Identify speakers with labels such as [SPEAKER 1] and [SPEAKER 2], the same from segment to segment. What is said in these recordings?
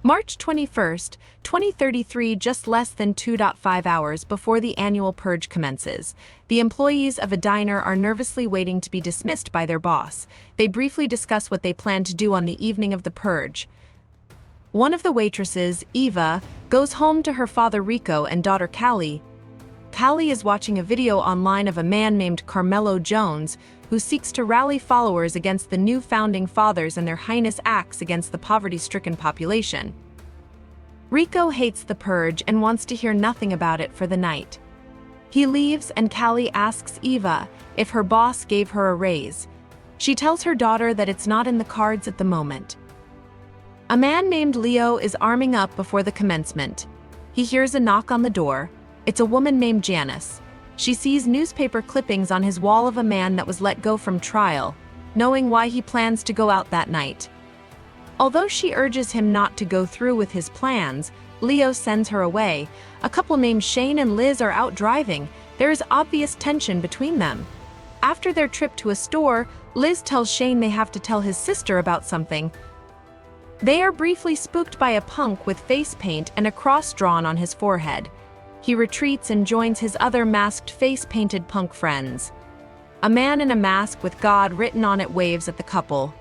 [SPEAKER 1] March 21st, 2033. Just less than 2.5 hours before the annual purge commences, the employees of a diner are nervously waiting to be dismissed by their boss. They briefly discuss what they plan to do on the evening of the purge. One of the waitresses, Eva, goes home to her father Rico and daughter Callie. Callie is watching a video online of a man named Carmelo Jones, who seeks to rally followers against the new founding fathers and their heinous acts against the poverty-stricken population. Rico hates the purge and wants to hear nothing about it for the night. He leaves and Callie asks Eva if her boss gave her a raise. She tells her daughter that it's not in the cards at the moment. A man named Leo is arming up before the commencement. He hears a knock on the door. It's a woman named Janice. She sees newspaper clippings on his wall of a man that was let go from trial, knowing why he plans to go out that night. Although she urges him not to go through with his plans, Leo sends her away. A couple named Shane and Liz are out driving. There is obvious tension between them. After their trip to a store, Liz tells Shane they have to tell his sister about something. They are briefly spooked by a punk with face paint and a cross drawn on his forehead. He retreats and joins his other masked face-painted punk friends. A man in a mask with God written on it waves at the couple.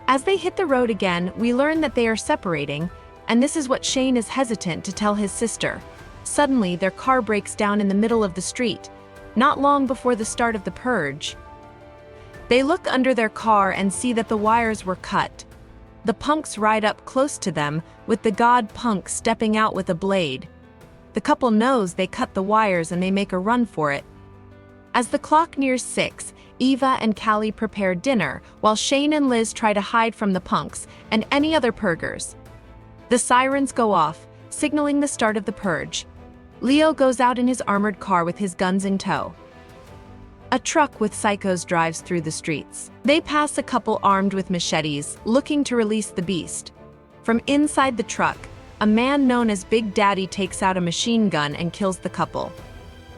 [SPEAKER 1] As they hit the road again, we learn that they are separating, and this is what Shane is hesitant to tell his sister. Suddenly, their car breaks down in the middle of the street, not long before the start of the purge. They look under their car and see that the wires were cut. The punks ride up close to them, with the God punk stepping out with a blade. The couple knows they cut the wires and they make a run for it. As the clock nears 6, Eva and Callie prepare dinner, while Shane and Liz try to hide from the punks and any other purgers. The sirens go off, signaling the start of the purge. Leo goes out in his armored car with his guns in tow. A truck with psychos drives through the streets. They pass a couple armed with machetes, looking to release the beast. From inside the truck, a man known as Big Daddy takes out a machine gun and kills the couple.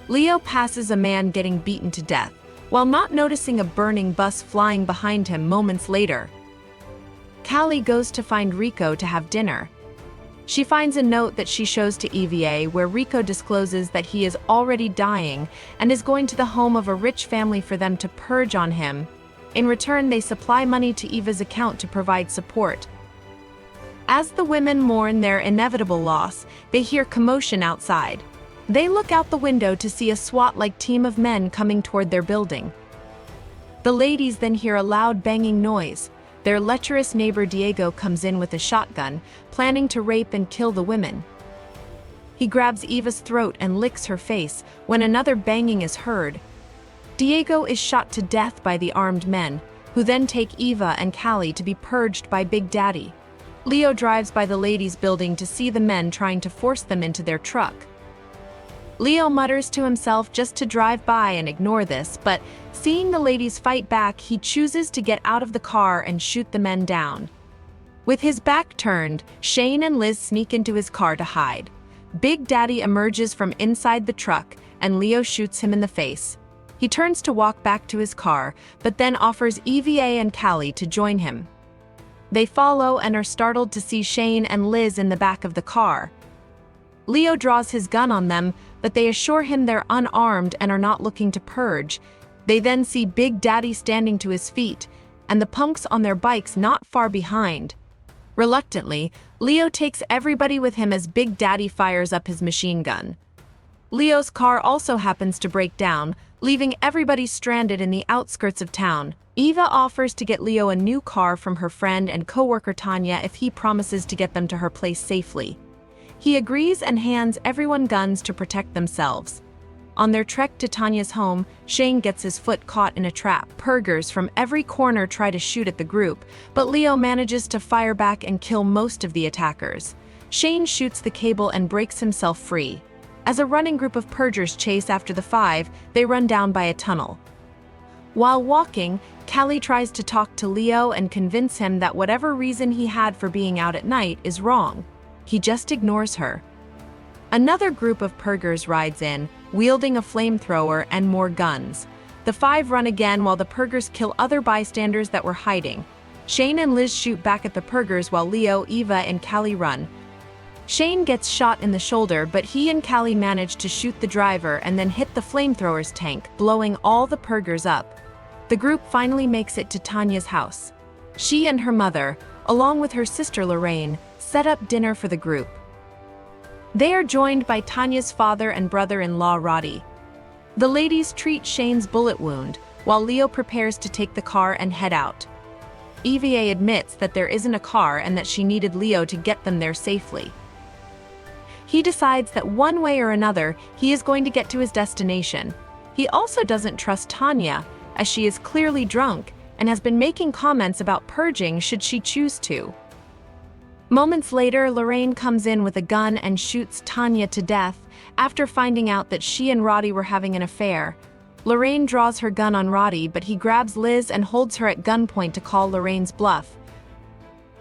[SPEAKER 1] Leo passes a man getting beaten to death, while not noticing a burning bus flying behind him moments later. Callie goes to find Rico to have dinner. She finds a note that she shows to EVA where Rico discloses that he is already dying and is going to the home of a rich family for them to purge on him. In return, they supply money to Eva's account to provide support. As the women mourn their inevitable loss, they hear commotion outside. They look out the window to see a SWAT-like team of men coming toward their building. The ladies then hear a loud banging noise. Their lecherous neighbor Diego comes in with a shotgun, planning to rape and kill the women. He grabs Eva's throat and licks her face when another banging is heard. Diego is shot to death by the armed men, who then take Eva and Callie to be purged by Big Daddy. Leo drives by the ladies' building to see the men trying to force them into their truck. Leo mutters to himself just to drive by and ignore this, but seeing the ladies fight back, he chooses to get out of the car and shoot the men down. With his back turned, Shane and Liz sneak into his car to hide. Big Daddy emerges from inside the truck, and Leo shoots him in the face. He turns to walk back to his car, but then offers EVA and Callie to join him. They follow and are startled to see Shane and Liz in the back of the car. Leo draws his gun on them, but they assure him they're unarmed and are not looking to purge. They then see Big Daddy standing to his feet, and the punks on their bikes not far behind. Reluctantly, Leo takes everybody with him as Big Daddy fires up his machine gun. Leo's car also happens to break down, leaving everybody stranded in the outskirts of town. Eva offers to get Leo a new car from her friend and co-worker Tanya if he promises to get them to her place safely. He agrees and hands everyone guns to protect themselves. On their trek to Tanya's home, Shane gets his foot caught in a trap. Purgers from every corner try to shoot at the group, but Leo manages to fire back and kill most of the attackers. Shane shoots the cable and breaks himself free. As a running group of purgers chase after the five, they run down by a tunnel. While walking, Callie tries to talk to Leo and convince him that whatever reason he had for being out at night is wrong. He just ignores her. Another group of purgers rides in, wielding a flamethrower and more guns. The five run again while the purgers kill other bystanders that were hiding. Shane and Liz shoot back at the purgers while Leo, Eva, and Callie run. Shane gets shot in the shoulder, but he and Callie manage to shoot the driver and then hit the flamethrower's tank, blowing all the Purgers up. The group finally makes it to Tanya's house. She and her mother, along with her sister Lorraine, set up dinner for the group. They are joined by Tanya's father and brother-in-law Roddy. The ladies treat Shane's bullet wound, while Leo prepares to take the car and head out. Eva admits that there isn't a car and that she needed Leo to get them there safely. He decides that one way or another, he is going to get to his destination. He also doesn't trust Tanya, as she is clearly drunk and has been making comments about purging should she choose to. Moments later, Lorraine comes in with a gun and shoots Tanya to death after finding out that she and Roddy were having an affair. Lorraine draws her gun on Roddy, but he grabs Liz and holds her at gunpoint to call Lorraine's bluff.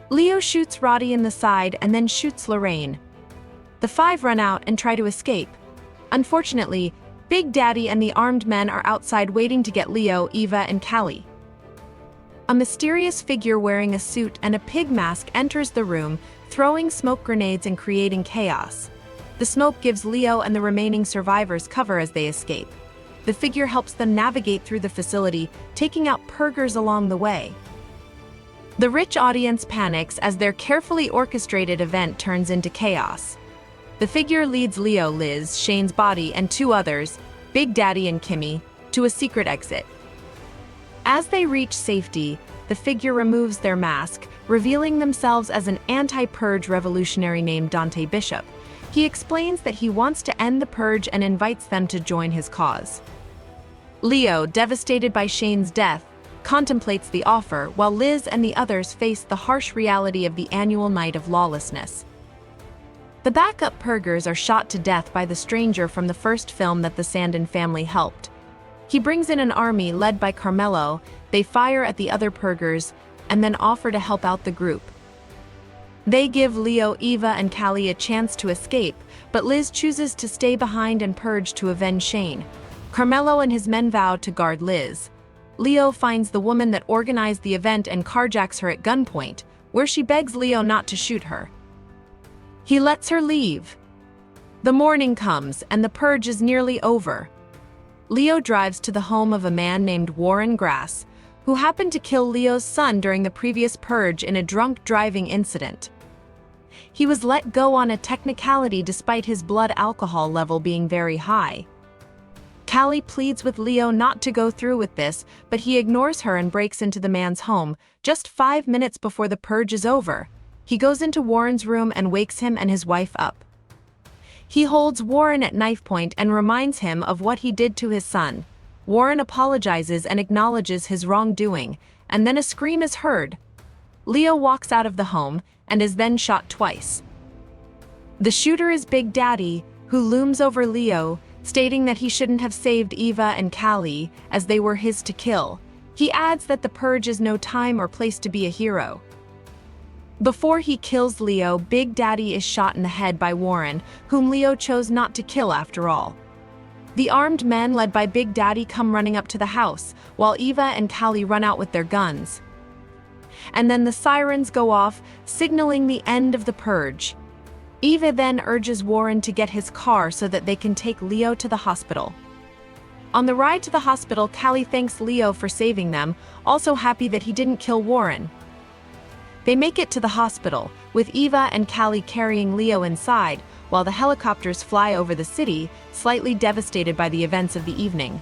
[SPEAKER 1] Leo shoots Roddy in the side and then shoots Lorraine. The five run out and try to escape. Unfortunately, Big Daddy and the armed men are outside waiting to get Leo, Eva, and Callie. A mysterious figure wearing a suit and a pig mask enters the room, throwing smoke grenades and creating chaos. The smoke gives Leo and the remaining survivors cover as they escape. The figure helps them navigate through the facility, taking out Purgers along the way. The rich audience panics as their carefully orchestrated event turns into chaos. The figure leads Leo, Liz, Shane's body, and two others, Big Daddy and Kimmy, to a secret exit. As they reach safety, the figure removes their mask, revealing themselves as an anti-Purge revolutionary named Dante Bishop. He explains that he wants to end the Purge and invites them to join his cause. Leo, devastated by Shane's death, contemplates the offer, while Liz and the others face the harsh reality of the annual night of lawlessness. The backup Purgers are shot to death by the stranger from the first film that the Sandin family helped. He brings in an army led by Carmelo. They fire at the other Purgers and then offer to help out the group. They give Leo, Eva, and Callie a chance to escape, but Liz chooses to stay behind and purge to avenge Shane. Carmelo and his men vow to guard Liz. Leo finds the woman that organized the event and carjacks her at gunpoint, where she begs Leo not to shoot her. He lets her leave. The morning comes, and the purge is nearly over. Leo drives to the home of a man named Warren Grass, who happened to kill Leo's son during the previous purge in a drunk driving incident. He was let go on a technicality despite his blood alcohol level being very high. Callie pleads with Leo not to go through with this, but he ignores her and breaks into the man's home just 5 minutes before the purge is over. He goes into Warren's room and wakes him and his wife up. He holds Warren at knife point and reminds him of what he did to his son. Warren apologizes and acknowledges his wrongdoing, and then a scream is heard. Leo walks out of the home and is then shot twice. The shooter is Big Daddy, who looms over Leo, stating that he shouldn't have saved Eva and Callie, as they were his to kill. He adds that the purge is no time or place to be a hero. Before he kills Leo, Big Daddy is shot in the head by Warren, whom Leo chose not to kill after all. The armed men led by Big Daddy come running up to the house, while Eva and Callie run out with their guns. And then the sirens go off, signaling the end of the purge. Eva then urges Warren to get his car so that they can take Leo to the hospital. On the ride to the hospital, Callie thanks Leo for saving them, also happy that he didn't kill Warren. They make it to the hospital, with Eva and Callie carrying Leo inside, while the helicopters fly over the city, slightly devastated by the events of the evening.